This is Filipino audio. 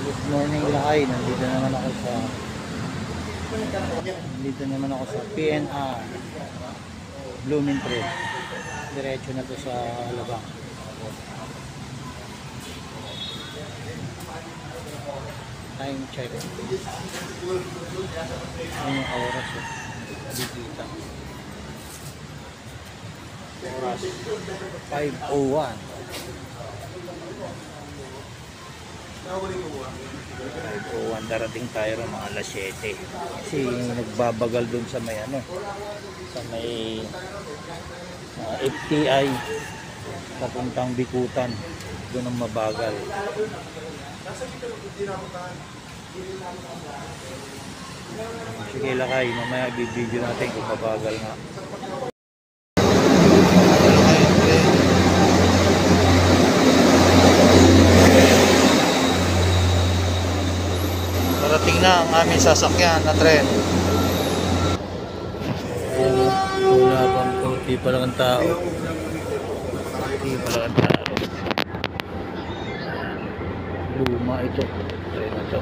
Good morning lakay, nandito naman ako sa PNR Blooming Tread. Diretso na to sa Alabang. Time check. Ano yung oras eh? Dito. Oras 5:01. 5:01, darating tayo ng mga alas 7 kasi nagbabagal dun sa may sa may FTI papuntang Bikutan, dun ang mabagal. Sige lakay, mamaya bibideo natin kung mabagal nga. Darating na ang aming sasakyan na tren. Wala pang konti pa lang ang tao. Luma ito. Tren na ito.